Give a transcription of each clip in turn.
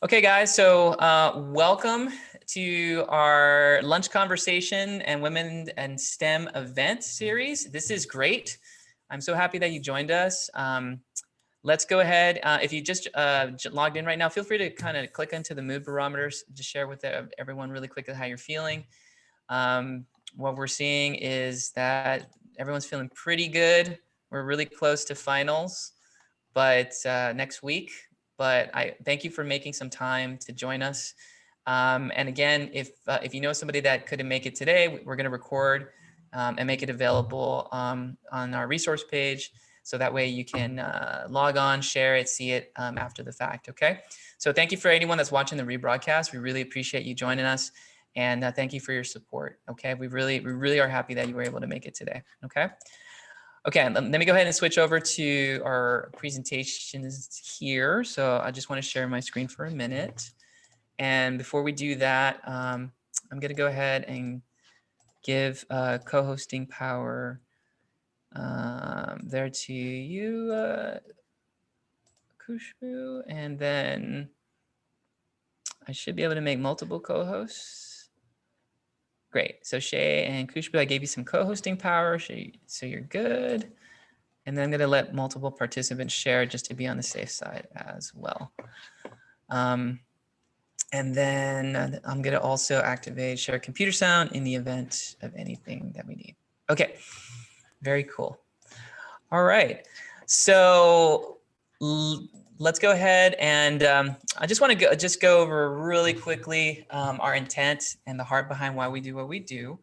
Okay, guys, so welcome to our lunch conversation and women and STEM event series. This is great. I'm so happy that you joined us. Let's go ahead. If you just logged in right now, feel free to kind of click into the mood barometers, just share with everyone really quickly how you're feeling. What we're seeing is that everyone's feeling pretty good. We're really close to finals, but next week. But I thank you for making some time to join us. And again, if you know somebody that couldn't make it today, we're going to record and make it available on our resource page. So that way you can log on, share it, see it after the fact. Okay. So thank you for anyone that's watching the rebroadcast. We really appreciate you joining us. And thank you for your support. Okay. We really are happy that you were able to make it today. Okay. Okay, let me go ahead and switch over to our presentations here. So I just want to share my screen for a minute. And before we do that, I'm going to go ahead and give co-hosting power there to you, Kushbu. And then I should be able to make multiple co-hosts. Great. So Shay and Kushbu, I gave you some co-hosting power, so you're good. And then I'm going to let multiple participants share just to be on the safe side as well. And then I'm going to also activate share computer sound in the event of anything that we need. Okay, very cool. All right, so let's go ahead and I just want to go over really quickly our intent and the heart behind why we do what we do.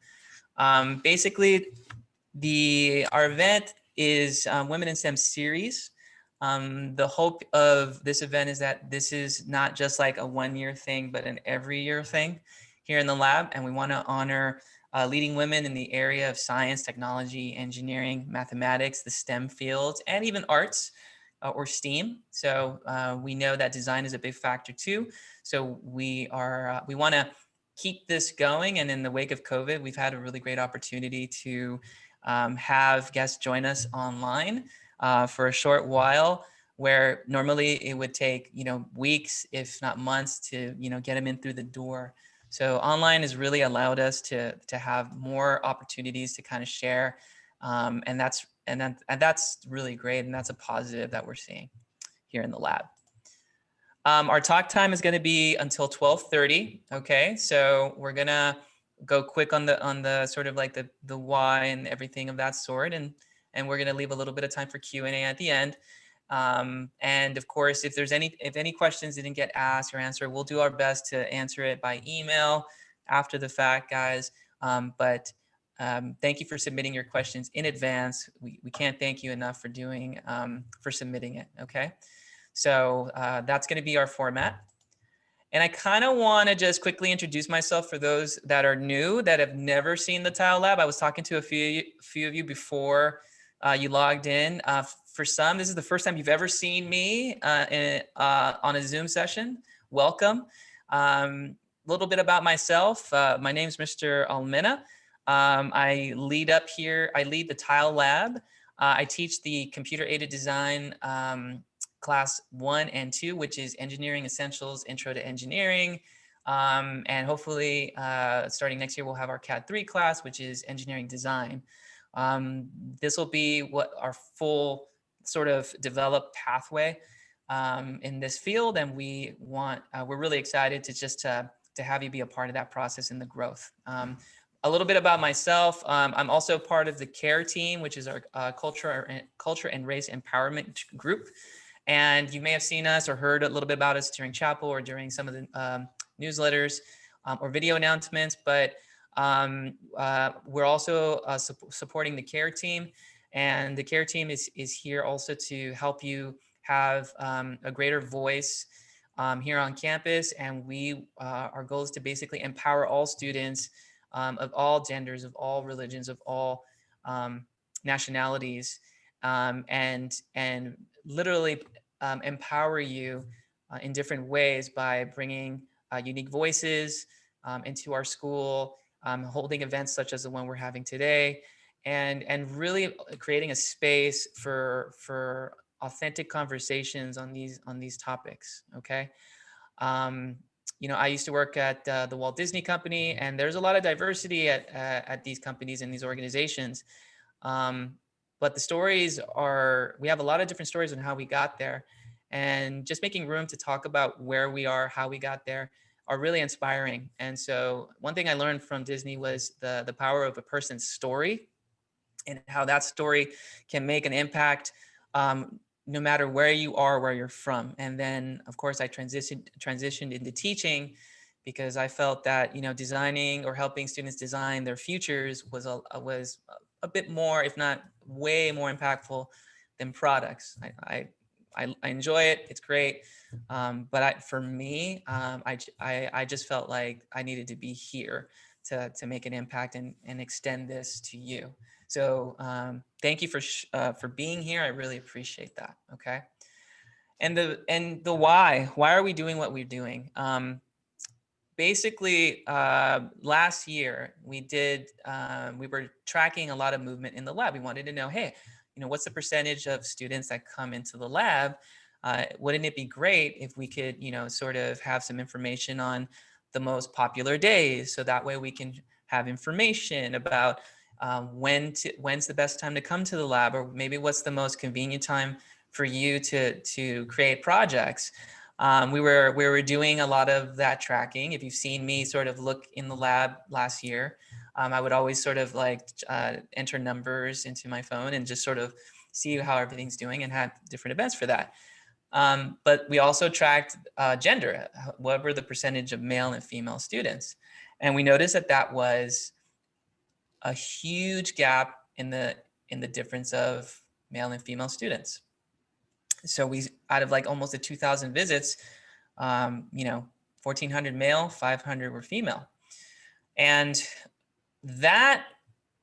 Basically, our event is Women in STEM series. The hope of this event is that this is not just like a one-year thing, but an every year thing here in the lab. And we want to honor leading women in the area of science, technology, engineering, mathematics, the STEM fields, and even arts or STEAM. So we know that design is a big factor too. So we want to keep this going. And in the wake of COVID, we've had a really great opportunity to have guests join us online for a short while, where normally it would take weeks, if not months, to get them in through the door. So online has really allowed us to have more opportunities to kind of share, and that's really great, and that's a positive that we're seeing here in the lab. Our talk time is going to be until 12:30. Okay, so we're gonna go quick on the sort of like the why and everything of that sort, and we're going to leave a little bit of time for Q&A at the end. And of course, if any questions didn't get asked or answered, we'll do our best to answer it by email after the fact, guys. But thank you for submitting your questions in advance. We can't thank you enough for for submitting it. Okay, so that's going to be our format. And I kind of want to just quickly introduce myself for those that are new, that have never seen the Tile Lab. I was talking to a few of you before you logged in. For some, this is the first time you've ever seen me on a Zoom session. Welcome. A little bit about myself. My name is Mr. Almena. I lead the Tile Lab. I teach the computer-aided design class 1 and 2, which is Engineering Essentials, Intro to Engineering. And hopefully starting next year, we'll have our CAD 3 class, which is Engineering Design. This will be what our full sort of developed pathway in this field. And we're really excited to have you be a part of that process and the growth. A little bit about myself. I'm also part of the CARE team, which is our culture and race empowerment group. And you may have seen us or heard a little bit about us during chapel or during some of the newsletters or video announcements. But we're also supporting the CARE team. And the CARE team is here also to help you have a greater voice here on campus. And our goal is to basically empower all students of all genders, of all religions, of all nationalities, and literally empower you in different ways by bringing unique voices into our school, holding events such as the one we're having today, and really creating a space for authentic conversations on these topics. Okay. You know, I used to work at the Walt Disney Company, and there's a lot of diversity at these companies and these organizations. But the stories are, we have a lot of different stories on how we got there, and just making room to talk about where we are, how we got there, are really inspiring. And so one thing I learned from Disney was the power of a person's story, and how that story can make an impact no matter where you are, where you're from. And then, of course, I transitioned into teaching, because I felt that, you know, designing or helping students design their futures was a bit more, if not way more impactful than products. I enjoy it. It's great. But for me, I just felt like I needed to be here to make an impact and extend this to you. So thank you for being here. I really appreciate that. Okay. And the why are we doing what we're doing? Basically, last year we were tracking a lot of movement in the lab. We wanted to know, hey, you know, what's the percentage of students that come into the lab? Wouldn't it be great if we could, you know, sort of have some information on the most popular days, so that way we can have information about when's the best time to come to the lab, or maybe what's the most convenient time for you to create projects. We were doing a lot of that tracking. If you've seen me sort of look in the lab last year, I would always sort of like enter numbers into my phone and just sort of see how everything's doing, and had different events for that. But we also tracked gender, what were the percentage of male and female students. And we noticed that that was a huge gap in the difference of male and female students. So we, out of like almost 2,000 visits, you know, 1,400 male, 500 were female. And that,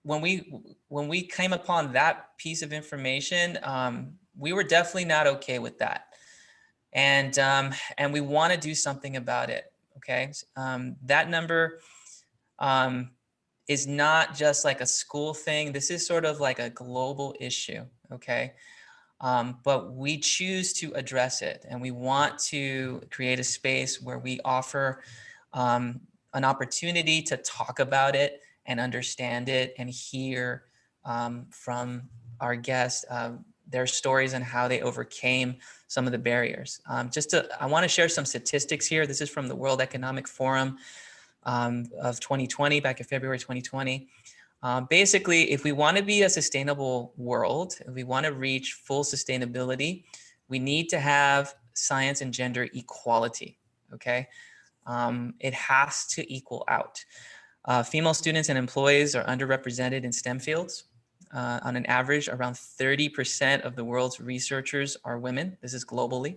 when we came upon that piece of information, we were definitely not okay with that. And we want to do something about it. Okay. That number is not just like a school thing. This is sort of like a global issue. Okay. But we choose to address it, and we want to create a space where we offer an opportunity to talk about it and understand it, and hear from our guests their stories and how they overcame some of the barriers. I want to share some statistics here. This is from the World Economic Forum of 2020, back in February 2020. Basically, if we want to be a sustainable world, if we want to reach full sustainability, we need to have science and gender equality. Okay, it has to equal out. Female students and employees are underrepresented in STEM fields. On an average, around 30% of the world's researchers are women. This is globally.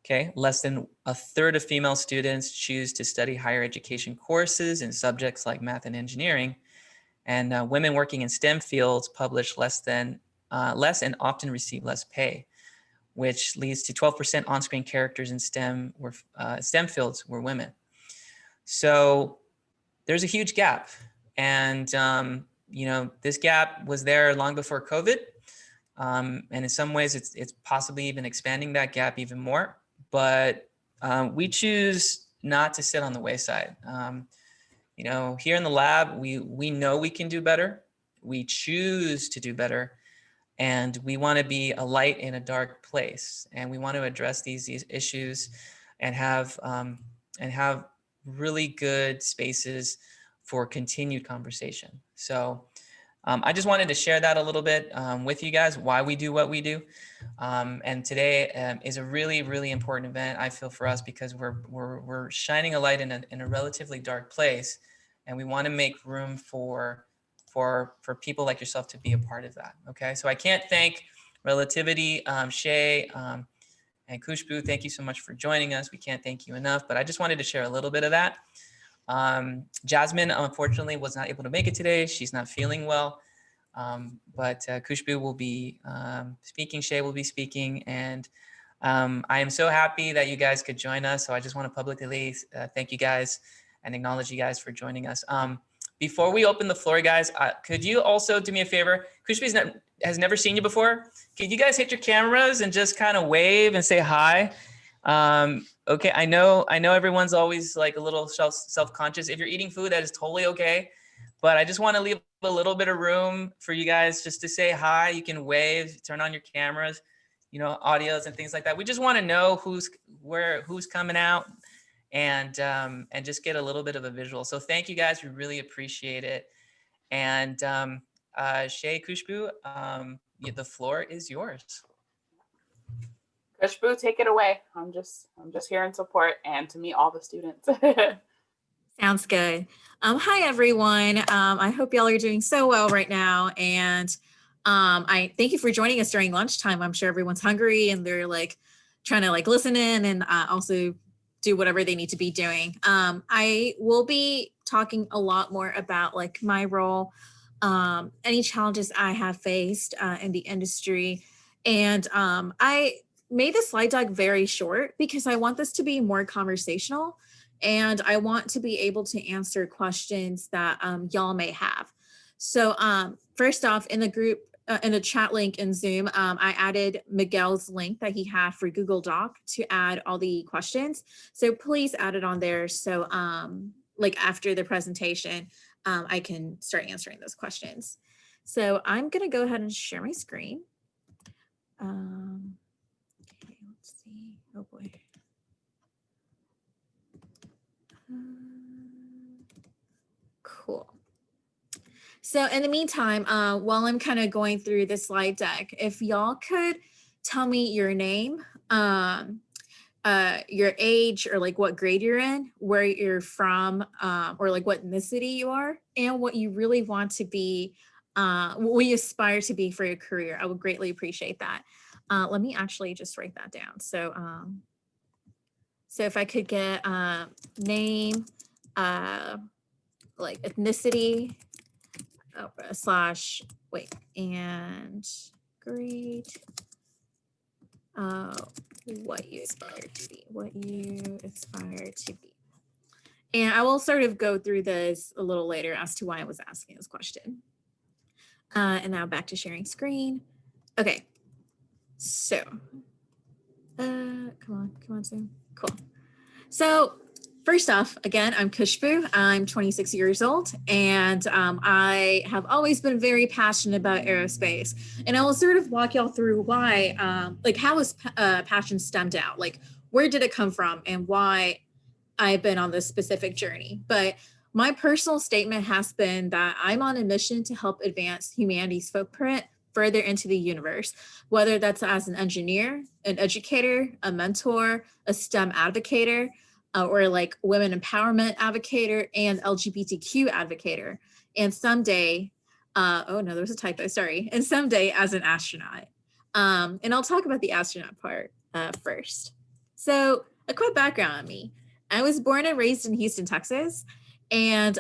Okay, less than a third of female students choose to study higher education courses in subjects like math and engineering. And women working in STEM fields publish less and often receive less pay, which leads to 12% on-screen characters in STEM fields were women. So there's a huge gap. And, you know, this gap was there long before COVID. And in some ways, it's possibly even expanding that gap even more. But we choose not to sit on the wayside. You know, here in the lab, we know we can do better. We choose to do better. And we want to be a light in a dark place. And we want to address these issues and have really good spaces for continued conversation. So I just wanted to share that a little bit with you guys, why we do what we do. And today is a really, really important event, I feel, for us, because we're shining a light in a relatively dark place, and we want to make room for people like yourself to be a part of that. Okay, so I can't thank Relativity, Shay, and Kushbu. Thank you so much for joining us. We can't thank you enough, but I just wanted to share a little bit of that. Jasmine, unfortunately, was not able to make it today. She's not feeling well. But Kushbu will be speaking, Shay will be speaking, and I am so happy that you guys could join us. So I just want to publicly thank you guys and acknowledge you guys for joining us. Before we open the floor, guys, could you also do me a favor? Kushbu has never seen you before. Could you guys hit your cameras and just kind of wave and say hi? Okay, I know everyone's always like a little self-conscious. If you're eating food, that is totally okay. But I just want to leave a little bit of room for you guys just to say hi. You can wave, turn on your cameras, you know, audios and things like that. We just want to know who's coming out, and just get a little bit of a visual. So thank you guys. We really appreciate it. And Shay, Kushbu, the floor is yours. Kushbu, take it away. I'm just here in support and to meet all the students. Sounds good. Hi, everyone. I hope y'all are doing so well right now. And I thank you for joining us during lunchtime. I'm sure everyone's hungry and they're like trying to like listen in and also do whatever they need to be doing. I will be talking a lot more about like my role, any challenges I have faced in the industry. And I made the slide deck very short because I want this to be more conversational. And I want to be able to answer questions that y'all may have. So first off, in the group, in the chat link in Zoom, I added Miguel's link that he had for Google Doc to add all the questions. So please add it on there. So like after the presentation, I can start answering those questions. So I'm gonna go ahead and share my screen. Okay, let's see, oh boy. Cool. So in the meantime, while I'm kind of going through the slide deck, if y'all could tell me your name, your age, or like what grade you're in, where you're from, or like what ethnicity you are, and what you really want to be, what you aspire to be for your career, I would greatly appreciate that. Let me actually just write that down. So, so if I could get name, like ethnicity, / wait, and grade, what you aspire to be, And I will sort of go through this a little later as to why I was asking this question. And now back to sharing screen. Okay, so, come on, Zoom. Cool. So first off, again, I'm Kushbu. I'm 26 years old, and I have always been very passionate about aerospace. And I will sort of walk y'all through why, like how is passion stemmed out? Like, where did it come from and why I've been on this specific journey? But my personal statement has been that I'm on a mission to help advance humanity's footprint further into the universe, whether that's as an engineer, an educator, a mentor, a STEM advocator, or like women empowerment advocator and LGBTQ advocator. And someday, oh no, there was a typo, sorry. And someday as an astronaut. And I'll talk about the astronaut part first. So a quick background on me. I was born and raised in Houston, Texas. And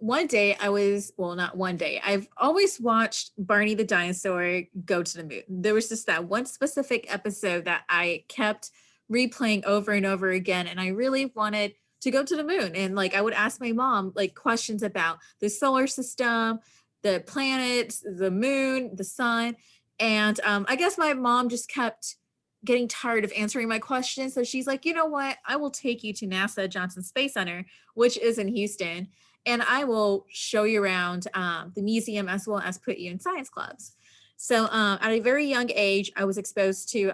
one day not one day, I've always watched Barney the dinosaur go to the moon. There was just that one specific episode that I kept replaying over and over again. And I really wanted to go to the moon. And like, I would ask my mom like questions about the solar system, the planets, the moon, the sun. And I guess my mom just kept getting tired of answering my questions. So she's like, you know what? I will take you to NASA Johnson Space Center, which is in Houston. And I will show you around the museum as well as put you in science clubs. So at a very young age, I was exposed to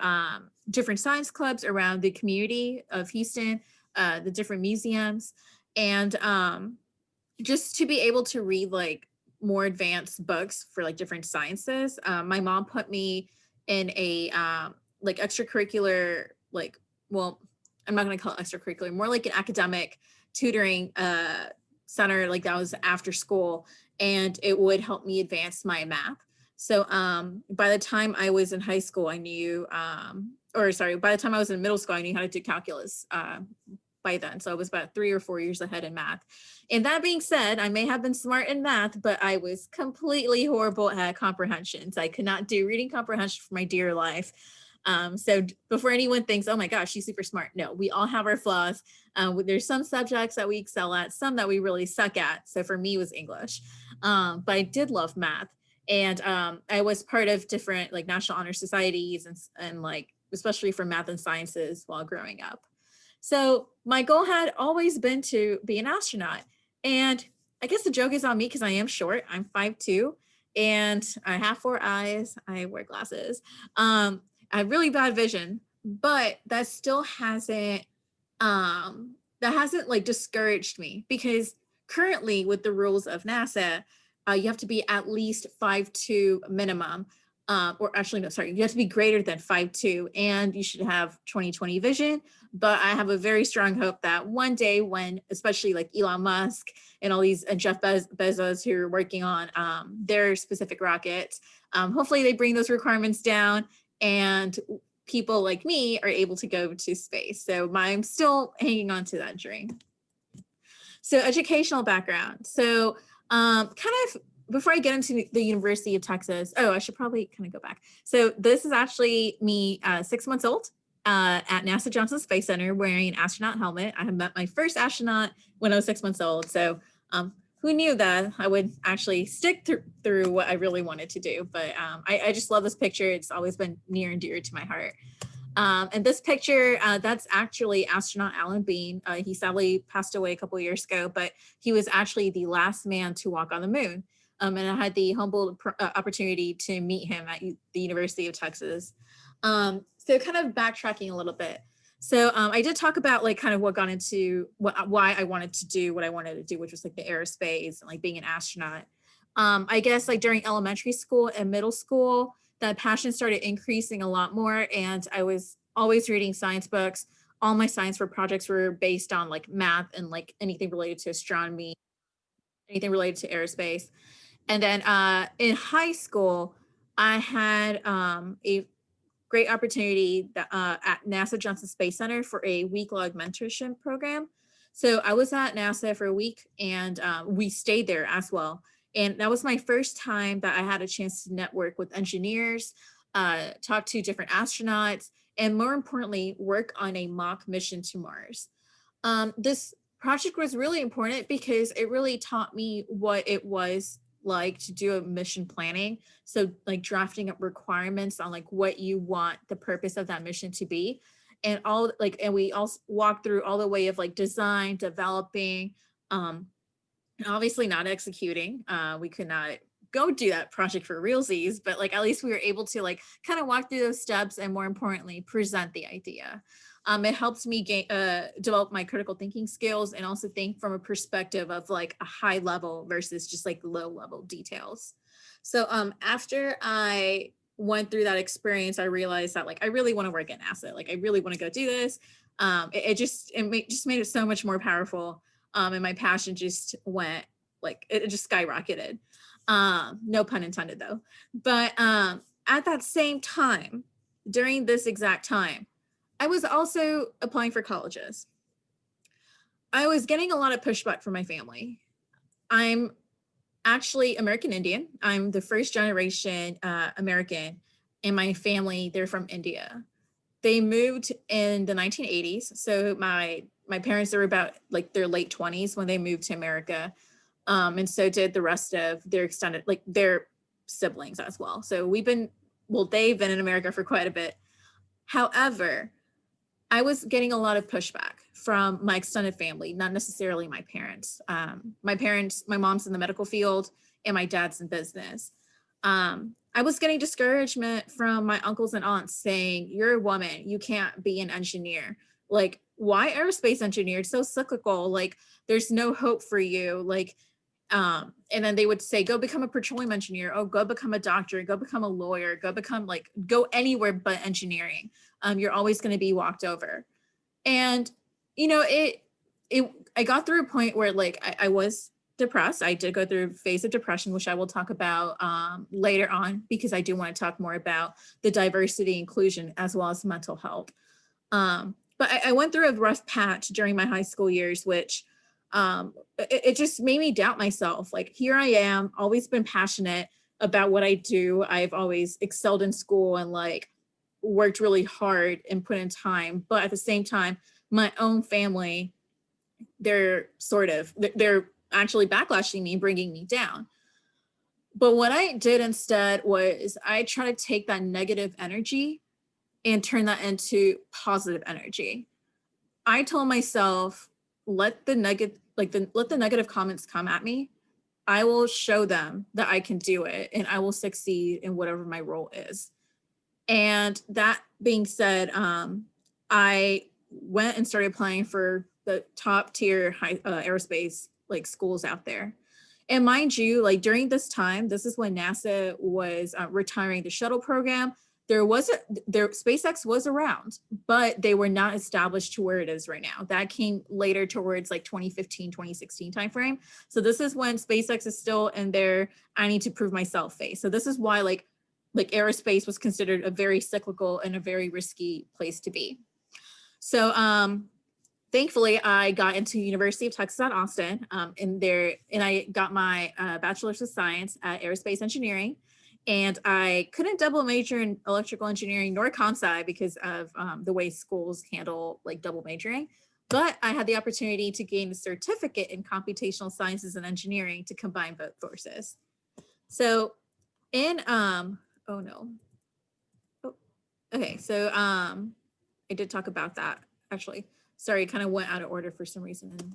different science clubs around the community of Houston, the different museums, and just to be able to read like more advanced books for like different sciences. My mom put me in a like extracurricular, like, well, I'm not going to call it extracurricular, more like an academic tutoring center, like that was after school, and it would help me advance my math. So by the time I was in high school, I knew, by the time I was in middle school, I knew how to do calculus by then. So I was about 3 or 4 years ahead in math. And that being said, I may have been smart in math, but I was completely horrible at comprehensions. I could not do reading comprehension for my dear life. So before anyone thinks, oh my gosh, she's super smart. No, we all have our flaws. There's some subjects that we excel at, some that we really suck at. So for me, it was English. But I did love math. And I was part of different like national honor societies and like especially for math and sciences while growing up. So my goal had always been to be an astronaut. And I guess the joke is on me because I am short. I'm 5'2", and I have 4 eyes. I wear glasses. I have really bad vision, but that still hasn't like discouraged me, because currently with the rules of NASA, you have to be at least 5'2" minimum. Or actually, no, sorry, you have to be greater than 5'2", and you should have 20/20 vision. But I have a very strong hope that one day, when especially like Elon Musk and all these and Jeff Bezos who are working on their specific rockets, hopefully they bring those requirements down and people like me are able to go to space. So I'm still hanging on to that dream. So educational background. So kind of before I get into the University of Texas, I should probably kind of go back. So this is actually me 6 months old at NASA Johnson Space Center wearing an astronaut helmet. I had met my first astronaut when I was 6 months old. So who knew that I would actually stick through what I really wanted to do. But I just love this picture. It's always been near and dear to my heart. And this picture, that's actually astronaut Alan Bean. He sadly passed away a couple of years ago, but he was actually the last man to walk on the moon. And I had the humble opportunity to meet him at the University of Texas. So kind of backtracking a little bit. So I did talk about like kind of what got into why I wanted to do what I wanted to do, which was like the aerospace and like being an astronaut. I guess like during elementary school and middle school, that passion started increasing a lot more. And I was always reading science books. All my science projects were based on like math and like anything related to astronomy, anything related to aerospace. And then in high school, I had a great opportunity at NASA Johnson Space Center for a week-long mentorship program. So I was at NASA for a week, and we stayed there as well. And that was my first time that I had a chance to network with engineers, talk to different astronauts, and more importantly, work on a mock mission to Mars. This project was really important because it really taught me what it was like to do a mission planning. So like drafting up requirements on like what you want the purpose of that mission to be. And and we also walked through all the way of like design, developing, and obviously not executing. We could not go do that project for realsies, but like at least we were able to like kind of walk through those steps and more importantly, present the idea. It helps me develop my critical thinking skills and also think from a perspective of like a high level versus just like low level details. So after I went through that experience, I realized that like I really want to work at NASA. Like I really want to go do this. It just made it so much more powerful. And my passion just went like it just skyrocketed. No pun intended though. But at that same time, during this exact time, I was also applying for colleges. I was getting a lot of pushback from my family. I'm actually American Indian. I'm the first generation American in my family. They're from India. They moved in the 1980s. So my parents were about like their late 20s when they moved to America. And so did the rest of their extended, like their siblings as well. So they've been in America for quite a bit. However, I was getting a lot of pushback from my extended family, not necessarily my parents. My mom's in the medical field and my dad's in business. I was getting discouragement from my uncles and aunts saying, you're a woman, you can't be an engineer. Like, why aerospace engineer? It's so cyclical. Like, there's no hope for you. Like, and then they would say, go become a petroleum engineer. Oh, go become a doctor, go become a lawyer, go anywhere but engineering. You're always going to be walked over. And, you know, I got through a point where like, I was depressed. I did go through a phase of depression, which I will talk about later on, because I do want to talk more about the diversity inclusion as well as mental health. But I went through a rough patch during my high school years, which it just made me doubt myself. Like, here I am, always been passionate about what I do. I've always excelled in school and like worked really hard and put in time. But at the same time, my own family, they're actually backlashing me, bringing me down. But what I did instead was I tried to take that negative energy and turn that into positive energy. I told myself, let the negative comments come at me. I will show them that I can do it and I will succeed in whatever my role is. And that being said, I went and started applying for the top tier aerospace like schools out there. And mind you, like during this time, this is when NASA was retiring the shuttle program. SpaceX was around, but they were not established to where it is right now. That came later towards like 2015, 2016 timeframe. So this is when SpaceX is still in their I need to prove myself phase. So this is why like aerospace was considered a very cyclical and a very risky place to be. So thankfully, I got into University of Texas at Austin, and I got my bachelor's of science at aerospace engineering. And I couldn't double major in electrical engineering nor comp sci because of the way schools handle like double majoring. But I had the opportunity to gain a certificate in computational sciences and engineering to combine both forces. So in, oh no. Oh, okay, so I did talk about that actually. Sorry, it kind of went out of order for some reason. And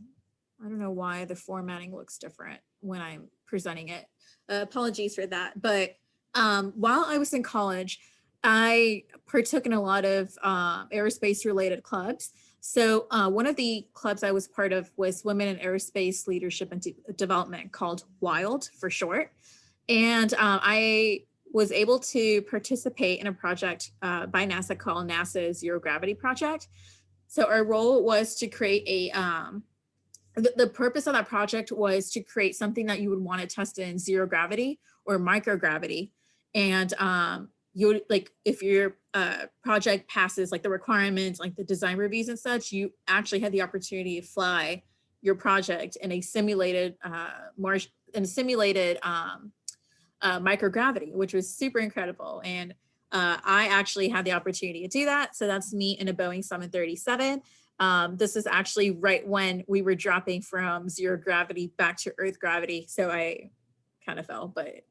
I don't know why the formatting looks different when I'm presenting it. Apologies for that. But while I was in college, I partook in a lot of aerospace related clubs. So one of the clubs I was part of was Women in Aerospace Leadership and Development, called WILD for short. And I was able to participate in a project by NASA called NASA Zero Gravity Project. So our role was to create the purpose of that project was to create something that you would want to test in zero gravity or microgravity. And you like, if your project passes like the requirements, like the design reviews and such, you actually had the opportunity to fly your project in a simulated microgravity, which was super incredible. And I actually had the opportunity to do that. So that's me in a Boeing 737. This is actually right when we were dropping from zero gravity back to Earth gravity. So I kind of fell, but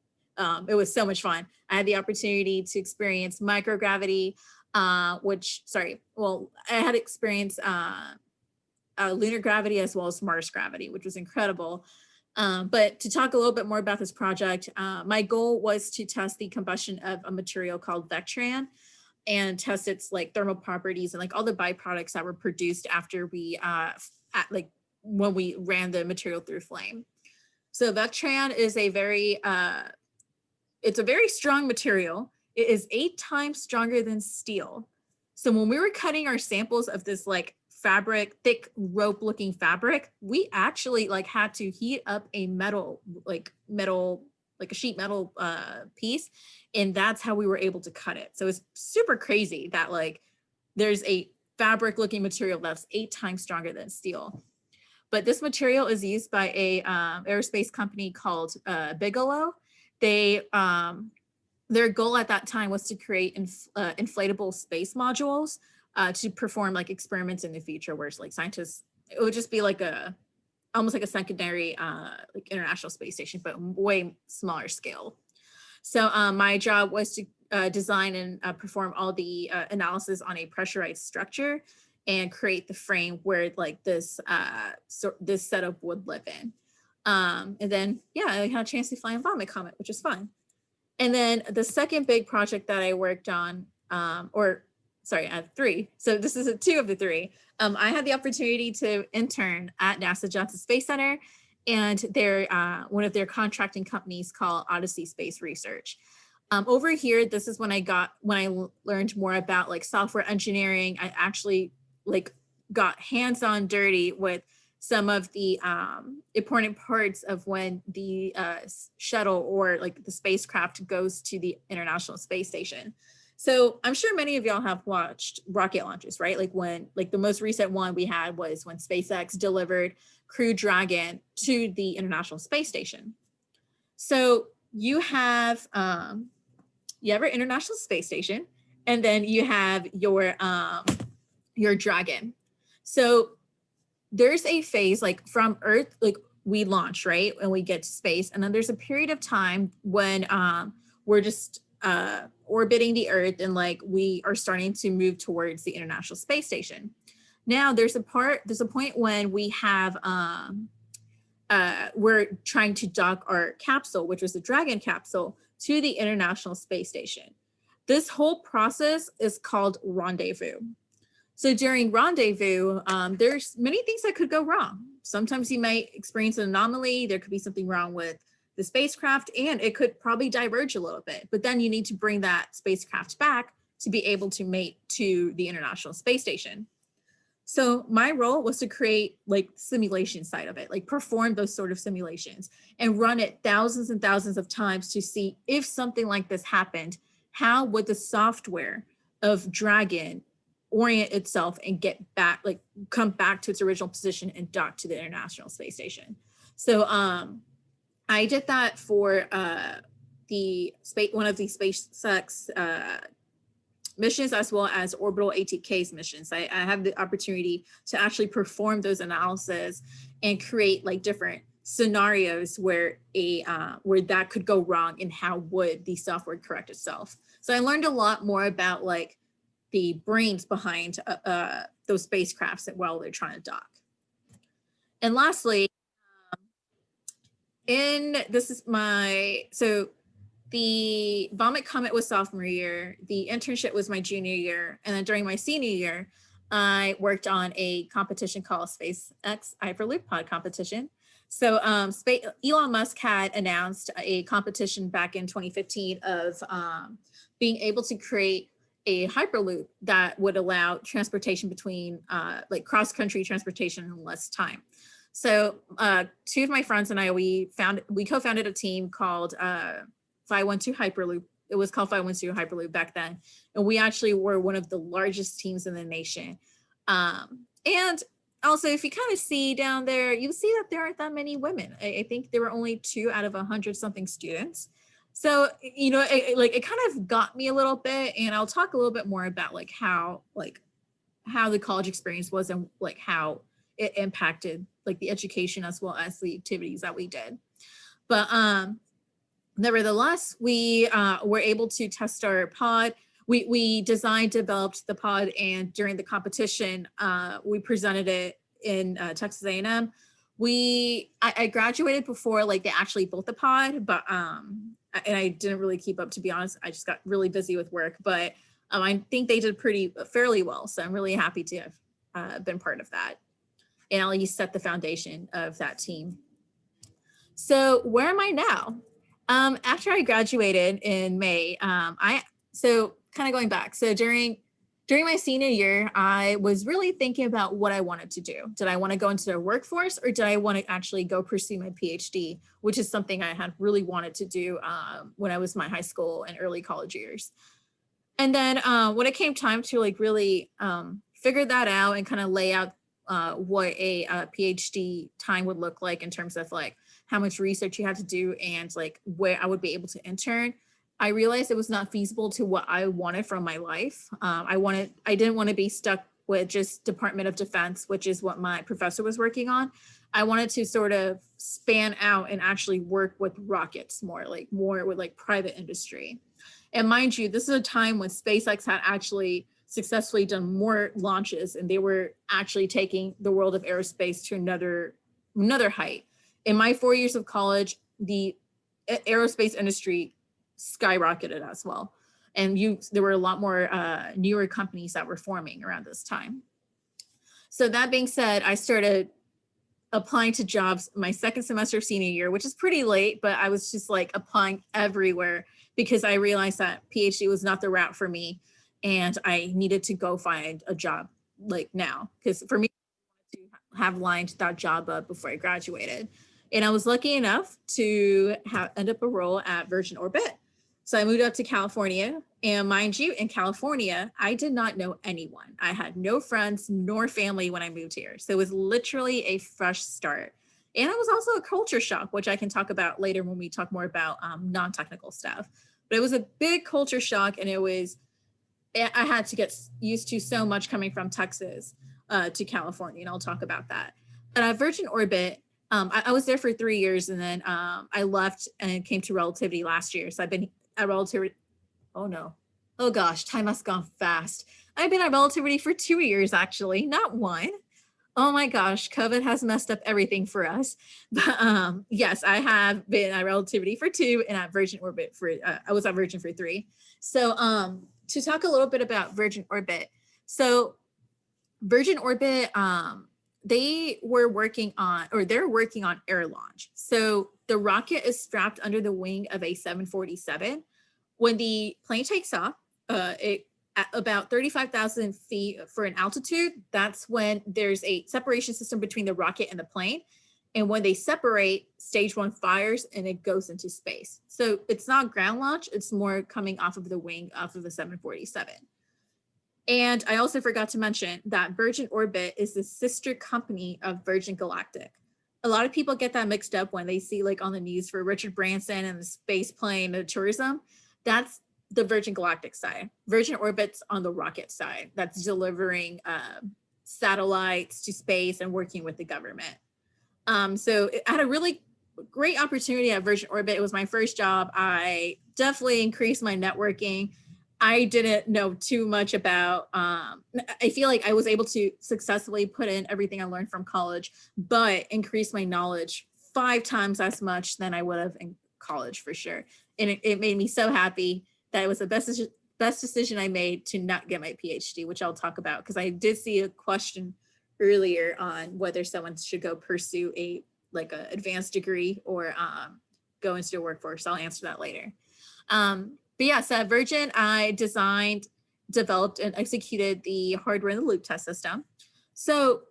it was so much fun. I had the opportunity to experience microgravity, I had experienced lunar gravity as well as Mars gravity, which was incredible. But to talk a little bit more about this project, my goal was to test the combustion of a material called Vectran and test its like thermal properties and like all the byproducts that were produced after we when we ran the material through flame. So Vectran is it's a very strong material. It is 8 times stronger than steel. So when we were cutting our samples of this like fabric, thick rope looking fabric, we actually like had to heat up a like a sheet metal piece, and that's how we were able to cut it. So it's super crazy that like there's a fabric looking material that's 8 times stronger than steel. But this material is used by a aerospace company called Bigelow. They their goal at that time was to create inflatable space modules to perform like experiments in the future, where it's like scientists, it would just be like almost like a secondary like International Space Station, but way smaller scale. So my job was to design and perform all the analysis on a pressurized structure and create the frame where like this setup would live in. And then, yeah, I had a chance to fly in Vomit Comet, which is fun. And then the second big project that I worked on, I have 3. So this is 2 of the 3. I had the opportunity to intern at NASA Johnson Space Center and one of their contracting companies called Odyssey Space Research. Over here, this is when I learned more about like software engineering. I actually like got hands-on dirty with some of the important parts of when the shuttle or like the spacecraft goes to the International Space Station. So I'm sure many of y'all have watched rocket launches, right? Like when, like the most recent one we had was when SpaceX delivered Crew Dragon to the International Space Station. So you have your International Space Station, and then you have your Dragon. So there's a phase like from Earth, like we launch, right? And we get to space. And then there's a period of time when we're just orbiting the Earth, and like we are starting to move towards the International Space Station. Now there's a point when we have we're trying to dock our capsule, which was the Dragon capsule, to the International Space Station. This whole process is called rendezvous. So during rendezvous, there's many things that could go wrong. Sometimes you might experience an anomaly. There could be something wrong with the spacecraft, and it could probably diverge a little bit. But then you need to bring that spacecraft back to be able to mate to the International Space Station. So my role was to create like simulation side of it, like perform those sort of simulations and run it thousands and thousands of times to see if something like this happened, how would the software of Dragon orient itself and get back, like come back to its original position and dock to the International Space Station. So I did that for one of the SpaceX missions, as well as orbital ATK's missions. I have the opportunity to actually perform those analyses and create like different scenarios where where that could go wrong and how would the software correct itself. So I learned a lot more about like the brains behind those spacecrafts while they're trying to dock. And lastly, the Vomit Comet was sophomore year, the internship was my junior year, and then during my senior year, I worked on a competition called SpaceX Hyperloop pod competition. So Elon Musk had announced a competition back in 2015 of being able to create a Hyperloop that would allow transportation between like cross-country transportation in less time. So two of my friends and I, we co-founded a team called 512 Hyperloop. It was called 512 Hyperloop back then. And we actually were one of the largest teams in the nation. And also, if you kind of see down there, you see that there aren't that many women. I think there were only 2 out of 100 something students. So, you know, it kind of got me a little bit, and I'll talk a little bit more about like how the college experience was and like how it impacted like the education as well as the activities that we did. But nevertheless, we were able to test our pod. We designed, developed the pod, and during the competition, we presented it in Texas A&M. I graduated before like they actually built the pod, but and I didn't really keep up, to be honest. I just got really busy with work, but I think they did fairly well. So I'm really happy to have been part of that, and at least set the foundation of that team. So where am I now? After I graduated in May, so kind of going back. So during my senior year, I was really thinking about what I wanted to do. Did I want to go into the workforce, or did I want to actually go pursue my PhD, which is something I had really wanted to do when I was in my high school and early college years. And then when it came time to like really figure that out and kind of lay out what a PhD time would look like in terms of like how much research you had to do and like where I would be able to intern, I realized it was not feasible to what I wanted from my life. I didn't want to be stuck with just Department of Defense, which is what my professor was working on. I wanted to sort of span out and actually work with rockets more with like private industry. And mind you, this is a time when SpaceX had actually successfully done more launches, and they were actually taking the world of aerospace to another height. In my 4 years of college, the aerospace industry skyrocketed as well. And there were a lot more newer companies that were forming around this time. So that being said, I started applying to jobs my second semester of senior year, which is pretty late, but I was just like applying everywhere because I realized that PhD was not the route for me, and I needed to go find a job like now. Because for me, I wanted to have lined that job up before I graduated. And I was lucky enough to end up a role at Virgin Orbit. So I moved up to California, and mind you, in California, I did not know anyone. I had no friends nor family when I moved here. So it was literally a fresh start. And it was also a culture shock, which I can talk about later when we talk more about non-technical stuff. But it was a big culture shock, and I had to get used to so much coming from Texas to California, and I'll talk about that. But at Virgin Orbit, I was there for 3 years, and then I left and came to Relativity last year. So I've been at Relativity. Oh no, Oh gosh, time has gone fast. I've been at Relativity for 2 years, actually, not 1. Oh my gosh, COVID has messed up everything for us. But yes, I have been at Relativity for 2 and at Virgin Orbit for, I was at Virgin for 3. So to talk a little bit about Virgin Orbit. So Virgin Orbit, they were working on, or they're working on air launch. So the rocket is strapped under the wing of a 747. When the plane takes off, it at about 35,000 feet for an altitude, that's when there's a separation system between the rocket and the plane. And when they separate, stage 1 fires and it goes into space. So it's not ground launch, it's more coming off of the wing off of the 747. And I also forgot to mention that Virgin Orbit is the sister company of Virgin Galactic. A lot of people get that mixed up when they see like on the news for Richard Branson and the space plane and tourism. That's the Virgin Galactic side. Virgin Orbit's on the rocket side. That's delivering satellites to space and working with the government. So I had a really great opportunity at Virgin Orbit. It was my first job. I definitely increased my networking. I didn't know too much about, I feel like I was able to successfully put in everything I learned from college, but increase my knowledge 5 times as much than I would have in college for sure. And it made me so happy that it was the best decision I made to not get my PhD, which I'll talk about, because I did see a question earlier on whether someone should go pursue a advanced degree or go into the workforce. I'll answer that later. But yeah, so at Virgin, I designed, developed, and executed the hardware in the loop test system. So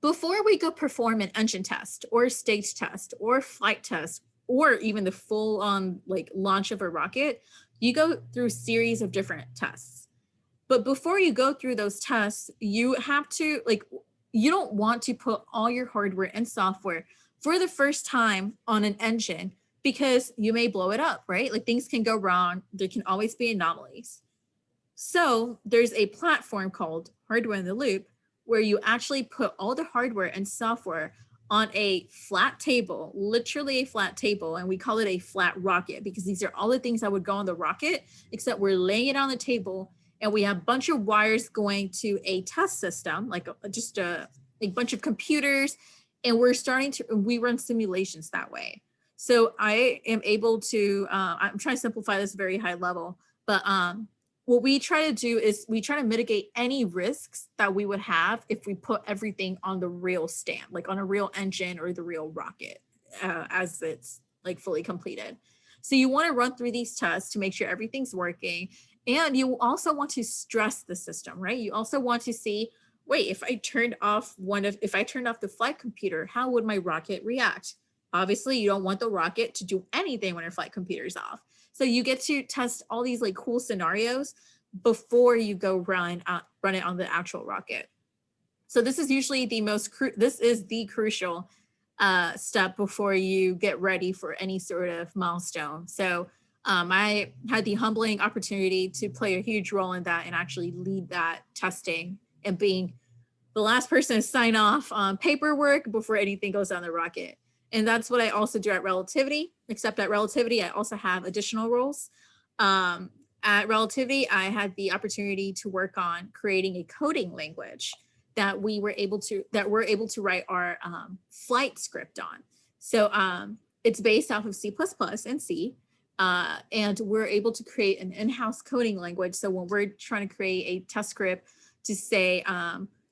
before we go perform an engine test or stage test or flight test, or even the full on launch of a rocket, you go through a series of different tests. But before you go through those tests, you have to you don't want to put all your hardware and software for the first time on an engine, because you may blow it up, right? Like things can go wrong. There can always be anomalies. So there's a platform called Hardware in the Loop where you actually put all the hardware and software on a flat table, literally a flat table. And we call it a flat rocket because these are all the things that would go on the rocket, except we're laying it on the table and we have a bunch of wires going to a test system, just a bunch of computers. And we run simulations that way. So I am able to, I'm trying to simplify this very high level, but what we try to do is we try to mitigate any risks that we would have if we put everything on the real stand, like on a real engine or the real rocket as it's fully completed. So you want to run through these tests to make sure everything's working. And you also want to stress the system, right? You also want to see, wait, if I turned off the flight computer, how would my rocket react? Obviously, you don't want the rocket to do anything when your flight computer is off. So you get to test all these cool scenarios before you go run it on the actual rocket. So this is usually the crucial step before you get ready for any sort of milestone. So I had the humbling opportunity to play a huge role in that and actually lead that testing and being the last person to sign off on paperwork before anything goes on the rocket. And that's what I also do at Relativity, except at Relativity, I also have additional roles. At Relativity, I had the opportunity to work on creating a coding language that we're able to write our flight script on. So it's based off of C++ and C, and we're able to create an in-house coding language. So when we're trying to create a test script to say,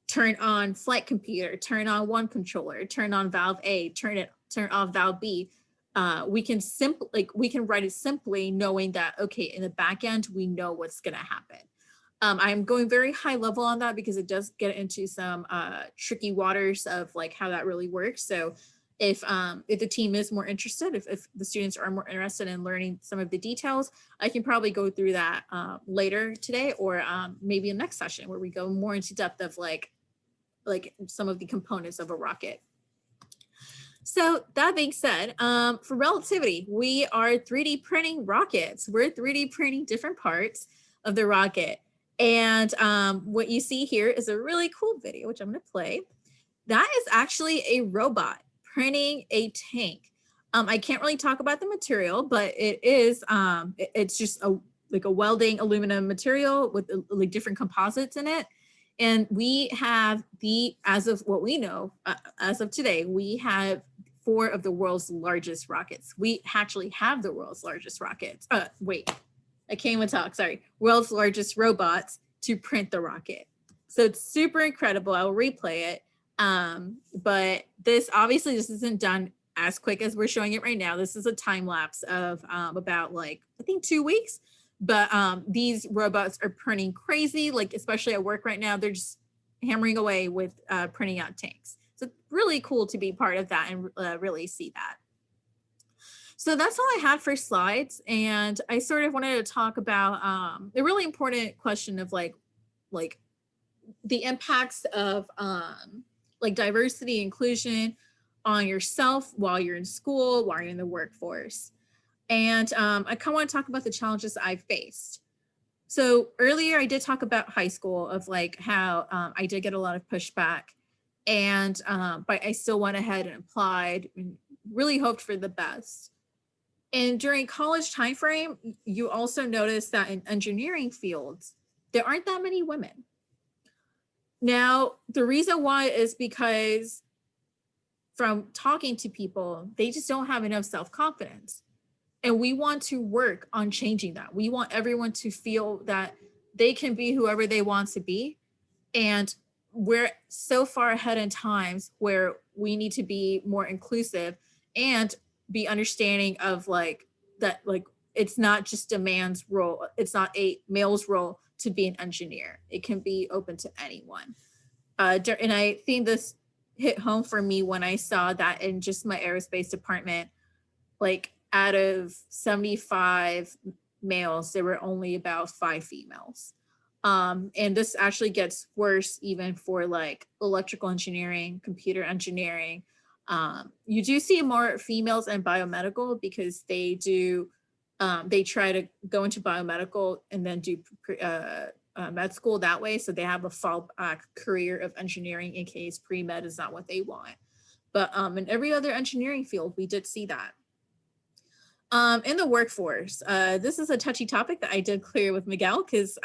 turn on flight computer, turn on one controller, turn on valve A, turn off valve B. We can write it simply knowing that, okay, in the back end, we know what's going to happen. I'm going very high level on that because it does get into some tricky waters of how that really works. So if the team is more interested, if the students are more interested in learning some of the details, I can probably go through that later today, or maybe a next session where we go more into depth of some of the components of a rocket. So that being said, for Relativity, we are 3D printing rockets. We're 3D printing different parts of the rocket. And what you see here is a really cool video, which I'm going to play. That is actually a robot printing a tank. I can't really talk about the material, but it is, it's just like a welding aluminum material with like different composites in it. And we have as of what we know, as of today, we have 4 of the world's largest rockets. We actually have the world's largest rockets. Wait, I can't even talk, sorry. World's largest robots to print the rocket. So it's super incredible. I'll replay it. But this isn't done as quick as we're showing it right now. This is a time lapse of about like, I think 2 weeks. But these robots are printing crazy, like especially at work right now, they're just hammering away with printing out tanks. So it's really cool to be part of that and really see that. So that's all I had for slides. And I sort of wanted to talk about the really important question of like the impacts of like diversity, inclusion on yourself while you're in school, while you're in the workforce. And I kind of want to talk about the challenges I've faced. So earlier I did talk about high school of like how I did get a lot of pushback, and but I still went ahead and applied and really hoped for the best. And during college timeframe, you also notice that in engineering fields, there aren't that many women. Now, the reason why is because from talking to people, they just don't have enough self-confidence. And we want to work on changing that. We want everyone to feel that they can be whoever they want to be. And we're so far ahead in times where we need to be more inclusive and be understanding of like that, like it's not just a man's role. It's not a male's role to be an engineer. It can be open to anyone. And I think this hit home for me when I saw that in just my aerospace department, like out of 75 males, there were only about 5 females. And this actually gets worse even for like electrical engineering, computer engineering. You do see more females in biomedical because they do, they try to go into biomedical and then do med school that way. So they have a fallback career of engineering in case pre-med is not what they want. But in every other engineering field, we did see that. In the workforce, this is a touchy topic that I did clear with Miguel because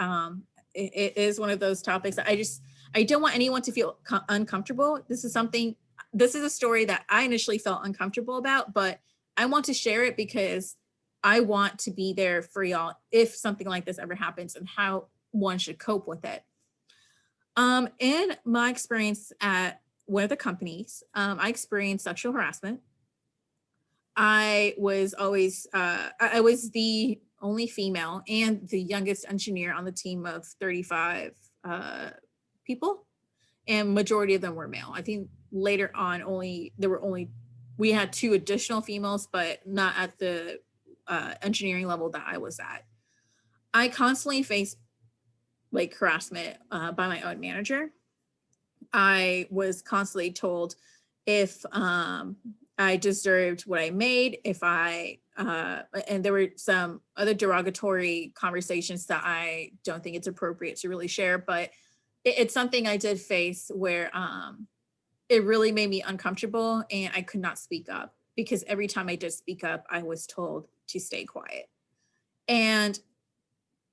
it is one of those topics that I don't want anyone to feel uncomfortable. This is a story that I initially felt uncomfortable about, but I want to share it because I want to be there for y'all if something like this ever happens and how one should cope with it. In my experience at one of the companies, I experienced sexual harassment. I was always, I was the only female and the youngest engineer on the team of 35 people, and majority of them were male. I think later on we had 2 additional females, but not at the engineering level that I was at. I constantly faced like harassment by my own manager. I was constantly told if I deserved what I made, if and there were some other derogatory conversations that I don't think it's appropriate to really share, but it's something I did face where it really made me uncomfortable and I could not speak up because every time I did speak up, I was told to stay quiet. And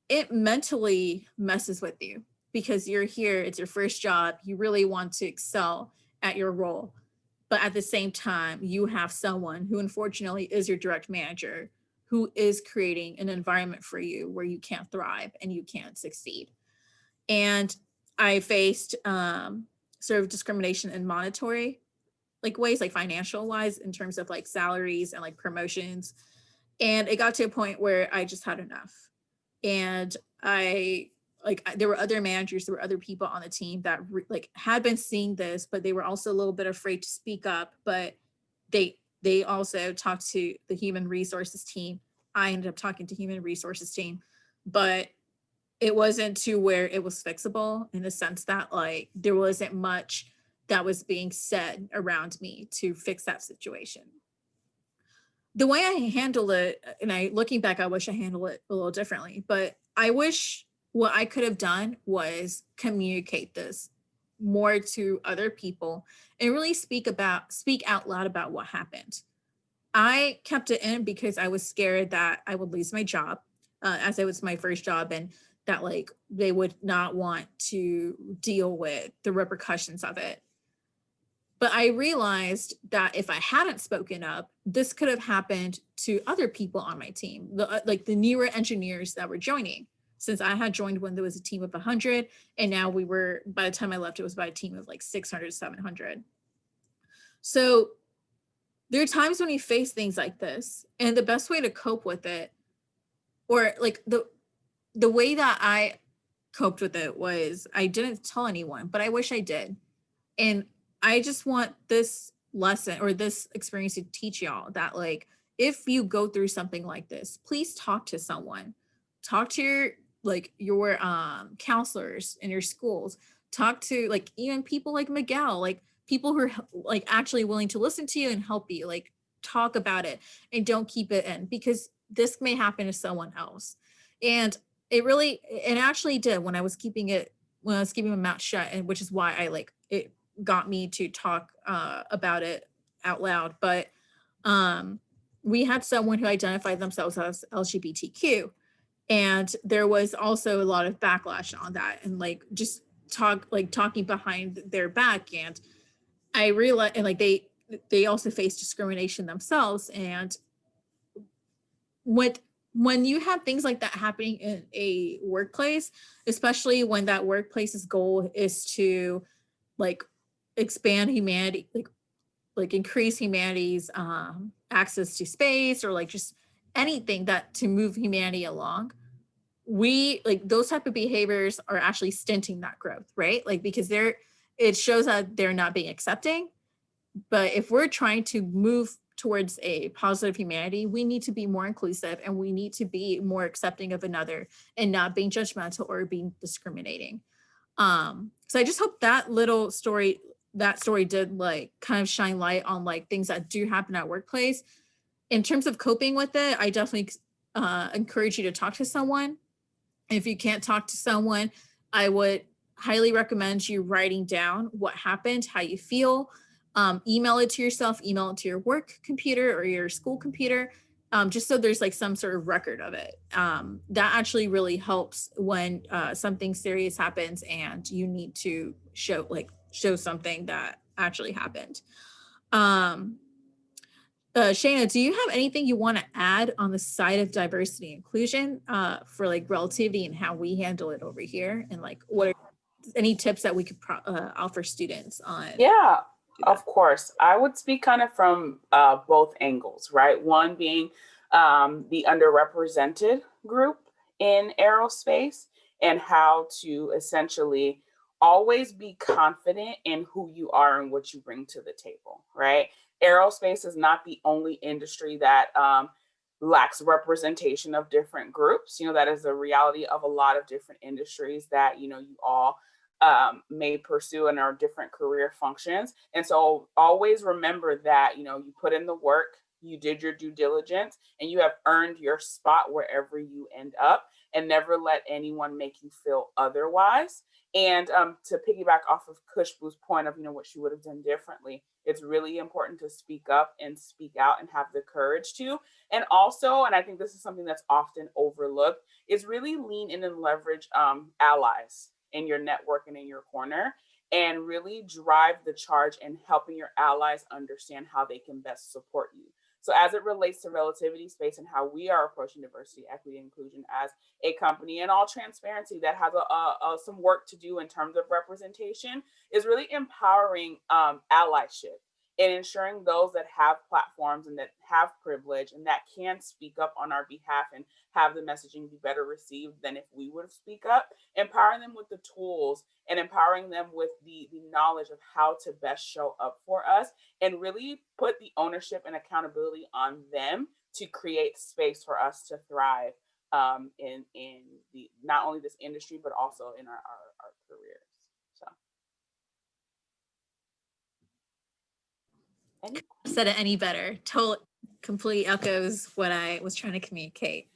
it mentally messes with you because you're here, it's your first job, you really want to excel at your role. But at the same time, you have someone who unfortunately is your direct manager who is creating an environment for you where you can't thrive and you can't succeed. And I faced sort of discrimination in monetary like ways, like financial wise, in terms of like salaries and like promotions. And it got to a point where I just had enough. And there were other managers, there were other people on the team that had been seeing this, but they were also a little bit afraid to speak up. But they also talked to the human resources team. I ended up talking to human resources team, but it wasn't to where it was fixable in the sense that like there wasn't much that was being said around me to fix that situation. The way I handled it, and looking back, I wish I handled it a little differently, but I wish what I could have done was communicate this more to other people and really speak out loud about what happened. I kept it in because I was scared that I would lose my job. as it was my first job, and that like they would not want to deal with the repercussions of it. But I realized that if I hadn't spoken up, this could have happened to other people on my team, like the newer engineers that were joining. Since I had joined when there was a team of 100, and now we were, by the time I left, it was by a team of like 600, 700. So there are times when you face things like this, and the best way to cope with it, or like the way that I coped with it, was I didn't tell anyone, but I wish I did. And I just want this lesson or this experience to teach y'all that, like, if you go through something like this, please talk to someone. Talk to your counselors in your schools. Talk to like even people like Miguel, like people who are like actually willing to listen to you and help you. Like, talk about it and don't keep it in, because this may happen to someone else. And it actually did when I was keeping my mouth shut, and which is why I like it got me to talk about it out loud. But we had someone who identified themselves as LGBTQ, and there was also a lot of backlash on that, and like just talking behind their back. And I realized, and like they also face discrimination themselves. And when you have things like that happening in a workplace, especially when that workplace's goal is to like expand humanity, like increase humanity's access to space, or like just anything that to move humanity along, we like those type of behaviors are actually stinting that growth, right? Like, because it shows that they're not being accepting. But if we're trying to move towards a positive humanity, we need to be more inclusive, and we need to be more accepting of another, and not being judgmental or being discriminating. So I just hope that story did like kind of shine light on like things that do happen at workplace. In terms of coping with it, I definitely encourage you to talk to someone. If you can't talk to someone, I would highly recommend you writing down what happened, how you feel. Email it to yourself, email it to your work computer or your school computer, just so there's like some sort of record of it. That actually really helps when something serious happens and you need to show something that actually happened. Shayna, do you have anything you want to add on the side of diversity and inclusion for like relativity and how we handle it over here? And like, what are any tips that we could offer students on? Yeah, of course. I would speak kind of from both angles, right? One being the underrepresented group in aerospace, and how to essentially always be confident in who you are and what you bring to the table, right? Aerospace is not the only industry that lacks representation of different groups. That is a reality of a lot of different industries that, you all may pursue in our different career functions. And so always remember that, you put in the work, you did your due diligence, and you have earned your spot wherever you end up, and never let anyone make you feel otherwise. And to piggyback off of Kushbu's point of, what she would have done differently, it's really important to speak up and speak out and have the courage to. And also, and I think this is something that's often overlooked, is really lean in and leverage allies in your network and in your corner, and really drive the charge in helping your allies understand how they can best support you. So as it relates to relativity space and how we are approaching diversity, equity, and inclusion as a company, in all transparency, that has some work to do in terms of representation, is really empowering allyship and ensuring those that have platforms and that have privilege and that can speak up on our behalf and have the messaging be better received than if we would speak up, empowering them with the tools and empowering them with the knowledge of how to best show up for us, and really put the ownership and accountability on them to create space for us to thrive in the not only this industry, but also in our careers. So. Said it any better. Totally, completely echoes what I was trying to communicate.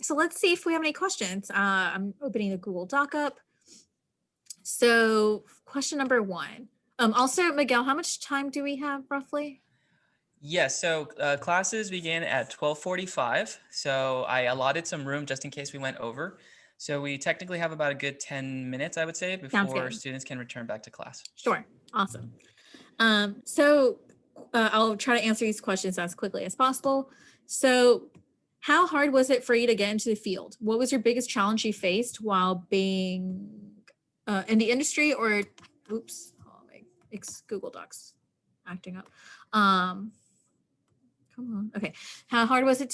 So let's see if we have any questions. I'm opening the Google Doc up. So question number 1. Also, Miguel, how much time do we have roughly? Yes, so classes began at 12:45. So I allotted some room just in case we went over. So we technically have about a good 10 minutes, I would say, Sounds before good. students can return back to class. Sure. Awesome. So I'll try to answer these questions as quickly as possible. So how hard was it for you to get into the field? What was your biggest challenge you faced while being in the industry or, oops, oh, it's Google Docs acting up. Come on. Okay. How hard was it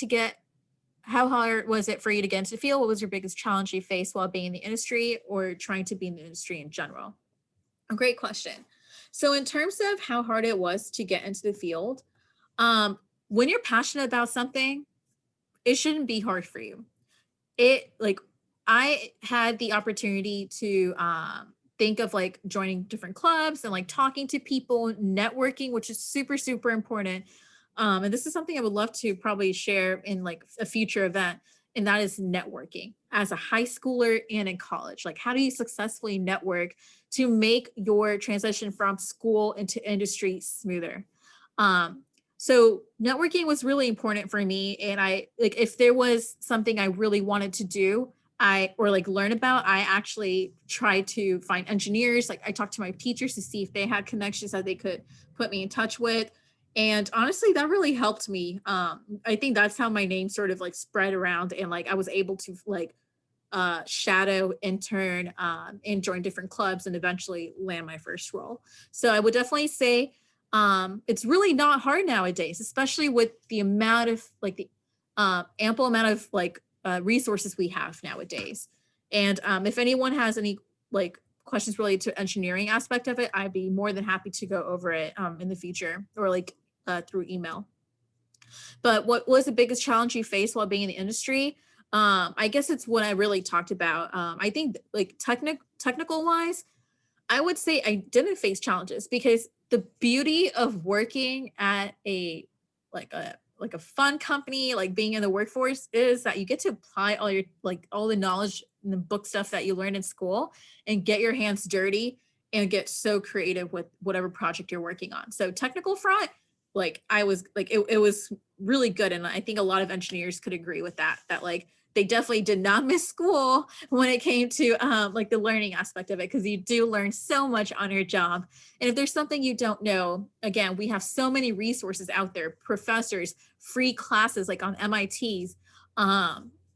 for you to get into the field? What was your biggest challenge you faced while being in the industry or trying to be in the industry in general? A great question. So in terms of how hard it was to get into the field, when you're passionate about something, it shouldn't be hard for you. I had the opportunity to think of like joining different clubs and like talking to people, networking, which is super, super important. And this is something I would love to probably share in like a future event. And that is networking as a high schooler and in college. Like, how do you successfully network to make your transition from school into industry smoother? So networking was really important for me. And I like, if there was something I really wanted to do, or like learn about, I actually tried to find engineers. Like I talked to my teachers to see if they had connections that they could put me in touch with. And honestly, that really helped me. I think that's how my name sort of like spread around and like I was able to like shadow, intern, and join different clubs and eventually land my first role. So I would definitely say it's really not hard nowadays, especially with the amount of like the ample amount of like resources we have nowadays. And if anyone has any like questions related to engineering aspect of it, I'd be more than happy to go over it in the future or like through email. But what was the biggest challenge you faced while being in the industry? I guess it's what I really talked about. I think like technical wise, I would say I didn't face challenges because the beauty of working at a fun company, like being in the workforce, is that you get to apply all the knowledge and the book stuff that you learned in school and get your hands dirty and get so creative with whatever project you're working on. So technical front, like I was like it was really good. And I think a lot of engineers could agree with that like they definitely did not miss school when it came to like the learning aspect of it, because you do learn so much on your job. And if there's something you don't know, again, we have so many resources out there, professors, free classes like on MIT's,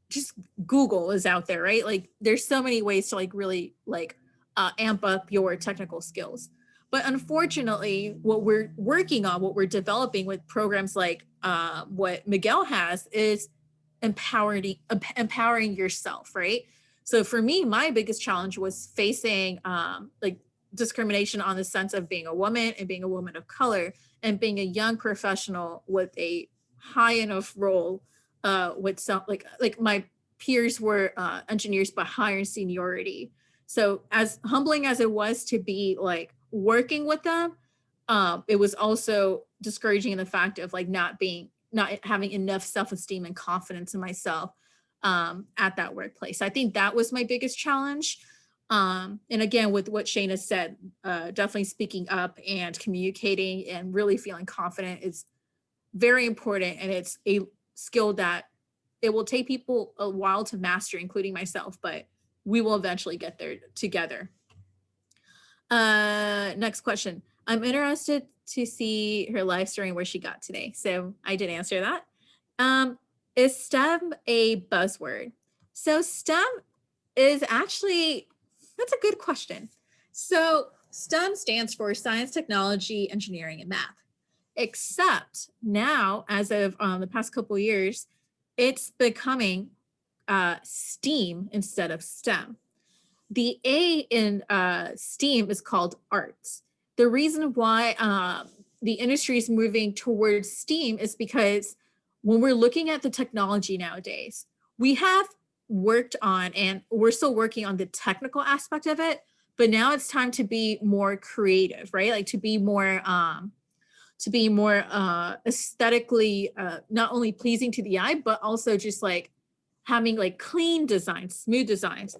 just Google is out there, right? Like there's so many ways to like really like amp up your technical skills. But unfortunately, what we're working on, what we're developing with programs like what Miguel has is empowering yourself, right? So for me, my biggest challenge was facing like discrimination on the sense of being a woman and being a woman of color and being a young professional with a high enough role with some like my peers were engineers but higher in seniority. So as humbling as it was to be like working with them, it was also discouraging in the fact of like not having enough self-esteem and confidence in myself at that workplace. I think that was my biggest challenge. And again, with what Shayna said, definitely speaking up and communicating and really feeling confident is very important. And it's a skill that it will take people a while to master, including myself, but we will eventually get there together. Next question. I'm interested to see her life story and where she got today. So I did answer that. Is STEM a buzzword? So STEM is actually, that's a good question. So STEM stands for science, technology, engineering, and math. Except now, as of the past couple of years, it's becoming STEAM instead of STEM. The A in STEAM is called arts. The reason why the industry is moving towards STEAM is because when we're looking at the technology nowadays, we have worked on and we're still working on the technical aspect of it, but now it's time to be more creative, right? Like to be more aesthetically not only pleasing to the eye, but also just like having like clean designs, smooth designs.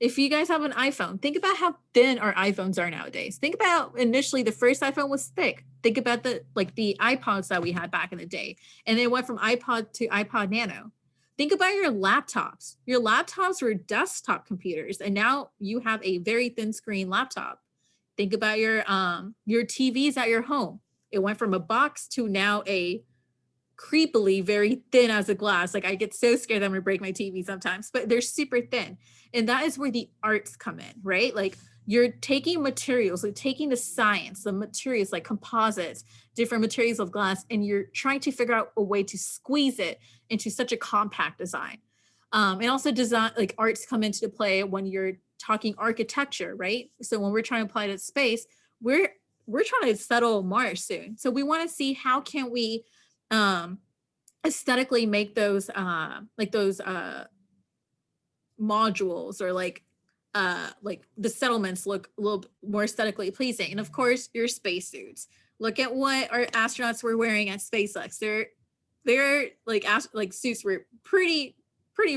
if you guys have an iPhone, think about how thin our iPhones are nowadays. Think about initially the first iPhone was thick. Think about the iPods that we had back in the day. And they went from iPod to iPod Nano. Think about your laptops. Your laptops were desktop computers, and now you have a very thin screen laptop. Think about your TVs at your home. It went from a box to now a creepily very thin as a glass. Like I get so scared that I'm gonna break my TV sometimes, but they're super thin. And that is where the arts come in, right? Like you're taking materials, like taking the science, the materials like composites, different materials of glass, and you're trying to figure out a way to squeeze it into such a compact design. And also design, like arts come into play when you're talking architecture, right? So when we're trying to apply it to space, we're trying to settle Mars soon. So we want to see how can we aesthetically make those modules or like the settlements look a little more aesthetically pleasing. And of course, your spacesuits. Look at what our astronauts were wearing at SpaceX. They're like suits were pretty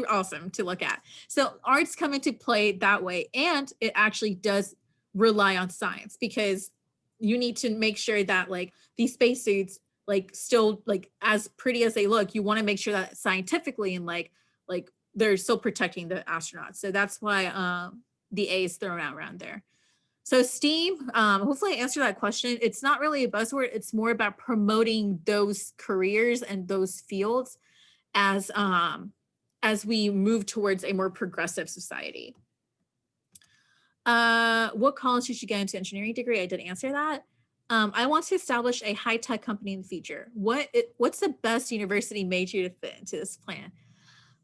awesome to look at. So arts come into play that way, and it actually does rely on science because you need to make sure that like these spacesuits like still like as pretty as they look, you want to make sure that scientifically and like they're still protecting the astronauts. So that's why the A is thrown out around there. So STEAM, hopefully I answered that question. It's not really a buzzword. It's more about promoting those careers and those fields as we move towards a more progressive society. What college should you get into engineering degree? I did answer that. I want to establish a high-tech company in the future. What's the best university major to fit into this plan?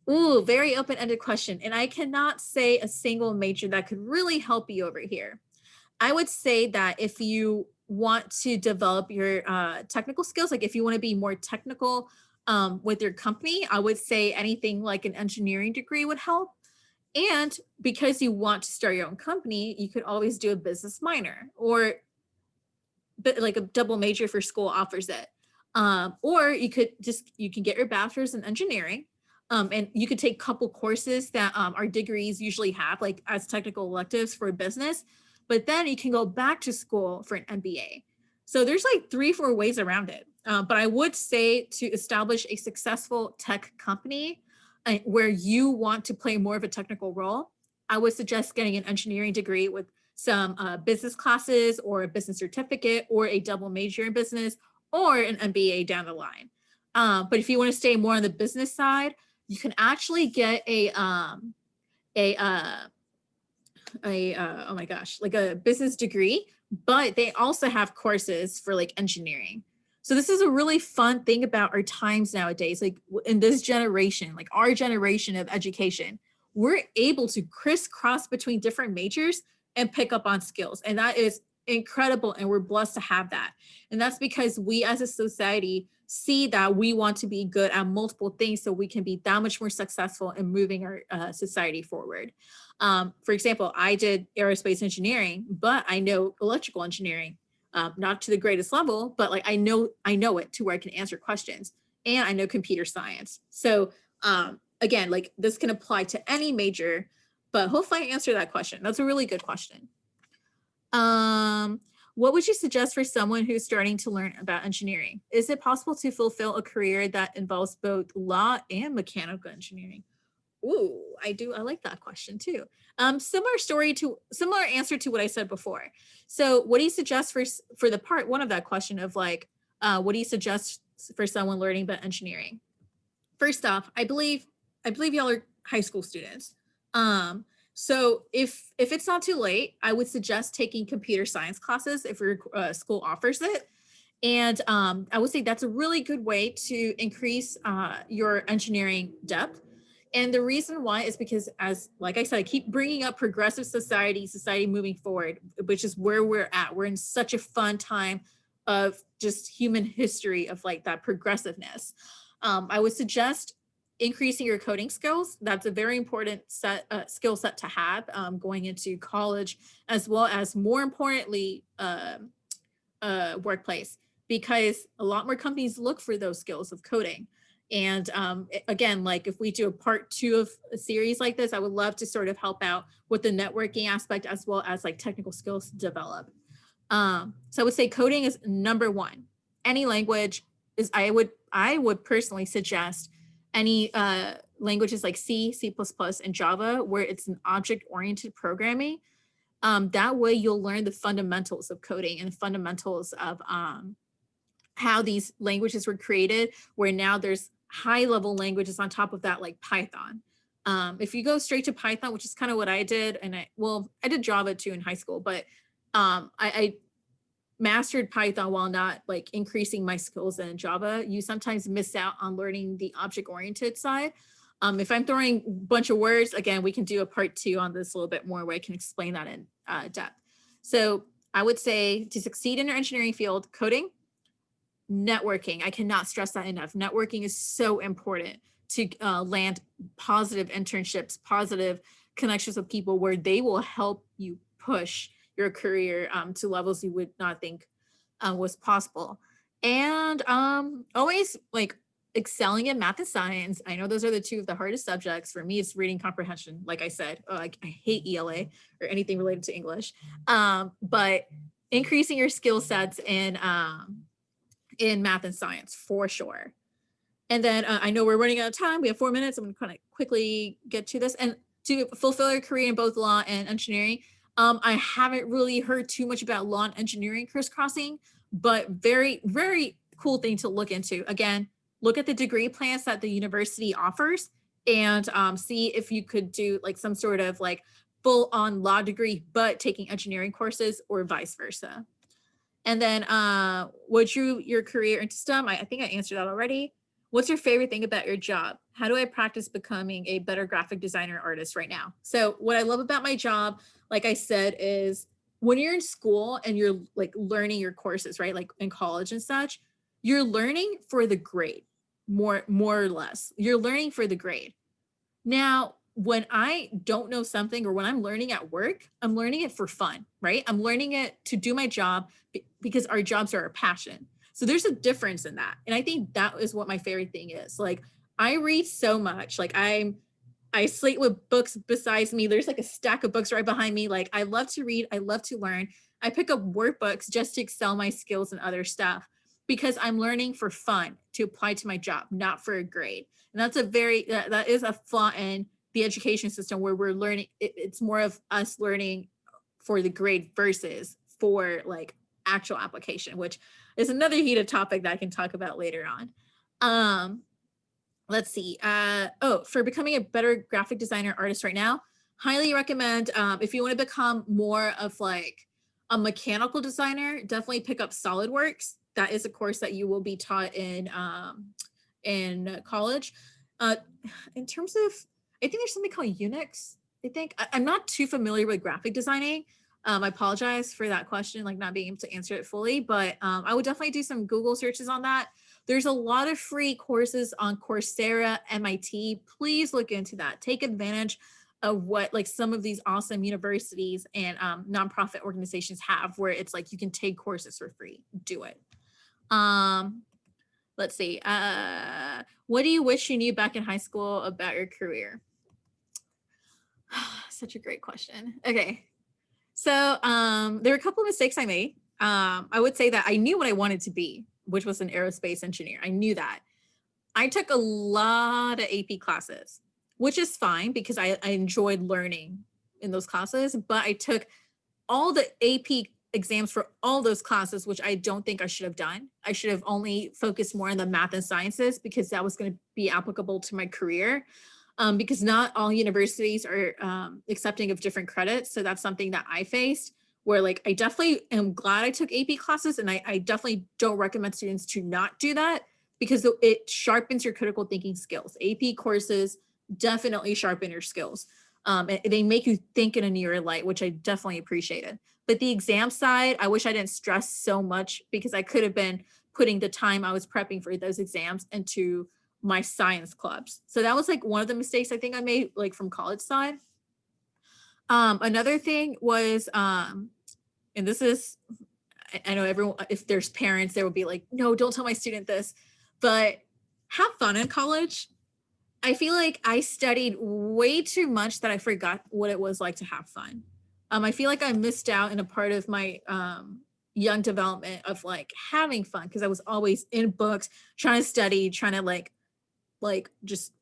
Ooh, very open-ended question. And I cannot say a single major that could really help you over here. I would say that if you want to develop your technical skills, like if you want to be more technical with your company, I would say anything like an engineering degree would help. And because you want to start your own company, you could always do a business minor or like a double major for school offers it. Or you can get your bachelor's in engineering. And you could take a couple courses that our degrees usually have, like as technical electives for business, but then you can go back to school for an MBA. So there's like 3-4 ways around it. But I would say to establish a successful tech company where you want to play more of a technical role, I would suggest getting an engineering degree with some business classes or a business certificate or a double major in business or an MBA down the line. But if you want to stay more on the business side, you can actually get oh my gosh, like a business degree, but they also have courses for like engineering. So this is a really fun thing about our times nowadays, like in this generation, like our generation of education, we're able to crisscross between different majors and pick up on skills. And that is incredible. And we're blessed to have that. And that's because we as a society see that we want to be good at multiple things so we can be that much more successful in moving our society forward. For example, I did aerospace engineering, but I know electrical engineering, not to the greatest level, but like I know it to where I can answer questions, and I know computer science. So again, like this can apply to any major, but hopefully I answered that question. That's a really good question. What would you suggest for someone who's starting to learn about engineering? Is it possible to fulfill a career that involves both law and mechanical engineering? Ooh, I like that question too. Similar answer to what I said before. So what do you suggest for the part one of that question of like, what do you suggest for someone learning about engineering? First off, I believe y'all are high school students. So if it's not too late, I would suggest taking computer science classes if your school offers it. And I would say that's a really good way to increase your engineering depth. And the reason why is because, like I said, I keep bringing up progressive society moving forward, which is where we're at. We're in such a fun time of just human history of like that progressiveness. I would suggest increasing your coding skills. That's a very important skill set to have going into college, as well as more importantly, workplace, because a lot more companies look for those skills of coding. And again, like if we do a part 2 of a series like this, I would love to sort of help out with the networking aspect as well as like technical skills to develop. So I would say coding is number 1. Any language is, I would personally suggest any languages like C, C++, and Java, where it's an object-oriented programming. That way you'll learn the fundamentals of coding and the fundamentals of how these languages were created, where now there's high-level languages on top of that, like Python. If you go straight to Python, which is kind of what I did, and I did Java too in high school, but I mastered Python while not like increasing my skills in Java. You sometimes miss out on learning the object-oriented side. If I'm throwing a bunch of words, again, we can do a part 2 on this a little bit more where I can explain that in depth. So I would say to succeed in your engineering field, coding, networking. I cannot stress that enough. Networking is so important to land positive internships, positive connections with people where they will help you push your career to levels you would not think was possible. And always like excelling in math and science. I know those are the 2 of the hardest subjects. For me, it's reading comprehension. Like I said, I hate ELA or anything related to English. But increasing your skill sets in math and science for sure. And then I know we're running out of time. We have 4 minutes. I'm going to kind of quickly get to this. And to fulfill your career in both law and engineering, I haven't really heard too much about law and engineering crisscrossing, but very, very cool thing to look into. Again, look at the degree plans that the university offers and see if you could do like some sort of like full on law degree, but taking engineering courses or vice versa. And then what drew your career into STEM? I think I answered that already. What's your favorite thing about your job? How do I practice becoming a better graphic designer artist right now? So what I love about my job, like I said, is when you're in school and you're like learning your courses, right? Like in college and such, you're learning for the grade, more or less. You're learning for the grade. Now, when I don't know something or when I'm learning at work, I'm learning it for fun, right? I'm learning it to do my job because our jobs are our passion. So there's a difference in that. And I think that is what my favorite thing is. Like I read so much, like I slate with books besides me. There's like a stack of books right behind me. Like I love to read. I love to learn. I pick up workbooks just to excel my skills and other stuff because I'm learning for fun to apply to my job, not for a grade. And that's that is a flaw in the education system where we're learning. It's more of us learning for the grade versus for like actual application, which is another heated topic that I can talk about later on. Let's see. For becoming a better graphic designer artist right now, highly recommend if you want to become more of like a mechanical designer, definitely pick up SolidWorks. That is a course that you will be taught in college. In terms of, I think there's something called Unix. I think I'm not too familiar with graphic designing. I apologize for that question, like not being able to answer it fully, but I would definitely do some Google searches on that. There's a lot of free courses on Coursera, MIT. Please look into that. Take advantage of what like some of these awesome universities and nonprofit organizations have where it's like you can take courses for free. Do it. Let's see. What do you wish you knew back in high school about your career? Such a great question. Okay. So there were a couple of mistakes I made. I would say that I knew what I wanted to be, which was an aerospace engineer. I knew that. I took a lot of AP classes, which is fine because I enjoyed learning in those classes, but I took all the AP exams for all those classes, which I don't think I should have done. I should have only focused more on the math and sciences because that was going to be applicable to my career. Because not all universities are accepting of different credits. So that's something that I faced where like, I definitely am glad I took AP classes and I definitely don't recommend students to not do that because it sharpens your critical thinking skills. AP courses definitely sharpen your skills. They make you think in a newer light, which I definitely appreciated. But the exam side, I wish I didn't stress so much because I could have been putting the time I was prepping for those exams into my science clubs. So that was like one of the mistakes I think I made like from college side. Another thing was, and this is, I know everyone, if there's parents, there will be like, no, don't tell my student this, but have fun in college. I feel like I studied way too much that I forgot what it was like to have fun. I feel like I missed out in a part of my young development of like having fun because I was always in books, trying to study, trying to like just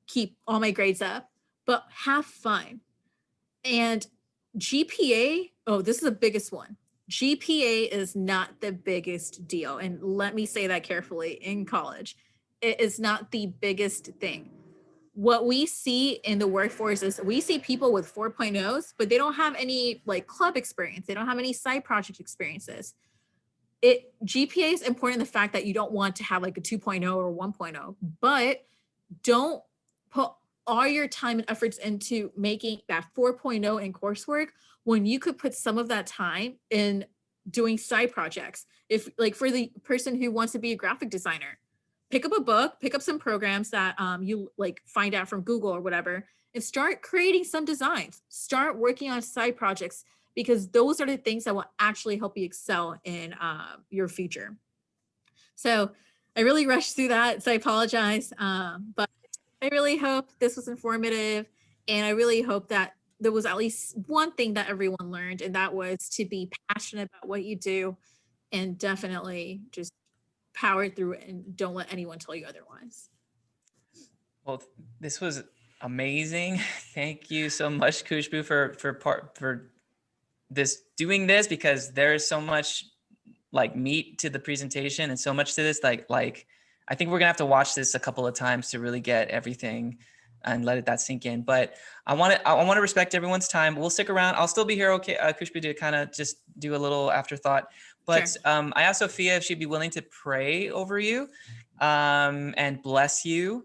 keep all my grades up, but have fun. And GPA, oh, this is the biggest one. GPA is not the biggest deal. And let me say that carefully in college. It is not the biggest thing. What we see in the workforce is we see people with 4.0s, but they don't have any like club experience. They don't have any side project experiences. GPA is important in the fact that you don't want to have like a 2.0 or 1.0, but don't put all your time and efforts into making that 4.0 in coursework when you could put some of that time in doing side projects. If like for the person who wants to be a graphic designer, pick up a book, pick up some programs that you like find out from Google or whatever, and start creating some designs. Start working on side projects because those are the things that will actually help you excel in your future. So I really rushed through that, so I apologize. But I really hope this was informative, and I really hope that there was at least one thing that everyone learned, and that was to be passionate about what you do and definitely just power through it and don't let anyone tell you otherwise. Well, this was amazing. Thank you so much, Kushbu, for doing this, because there's so much like meat to the presentation and so much to this. Like I think we're gonna have to watch this a couple of times to really get everything and let that sink in. But I want to respect everyone's time. We'll stick around. I'll still be here, okay, Kushbu, to kind of just do a little afterthought. But Sure. I asked Sophia if she'd be willing to pray over you and bless you.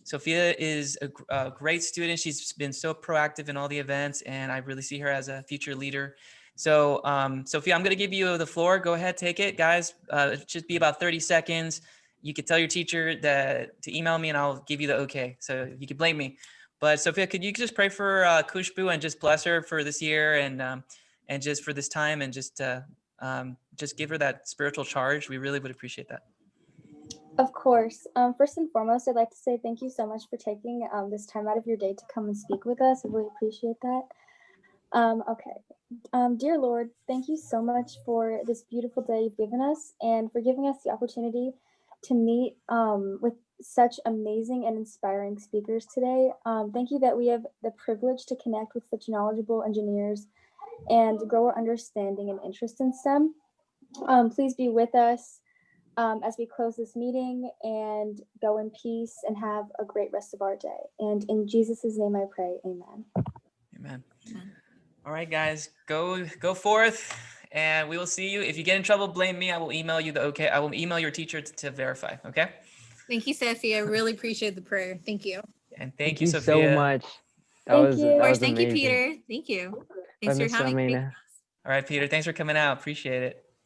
Sophia is a great student. She's been so proactive in all the events, and I really see her as a future leader. So Sophia, I'm going to give you the floor. Go ahead, take it, guys. It should be about 30 seconds. You could tell your teacher to email me and I'll give you the okay. So you could blame me. But Sophia, could you just pray for Kushbu and just bless her for this year and just for this time, and just give her that spiritual charge? We really would appreciate that. Of course. First and foremost, I'd like to say thank you so much for taking this time out of your day to come and speak with us. I really appreciate that. Okay. Dear Lord, thank you so much for this beautiful day you've given us and for giving us the opportunity to meet with such amazing and inspiring speakers today. Thank you that we have the privilege to connect with such knowledgeable engineers and grow our understanding and interest in STEM. Please be with us as we close this meeting, and go in peace and have a great rest of our day. And in Jesus' name I pray, amen. Amen. All right, guys, go forth, and we will see you. If you get in trouble, blame me. I will email you the okay. I will email your teacher to verify, okay? Thank you, Sophie. I really appreciate the prayer. Thank you. And thank you, Sophia. so much. Thank you. Of course, was thank you, amazing. Peter. Thank you. Thanks for Miss having me. M.Almena. All right, Peter, thanks for coming out. Appreciate it.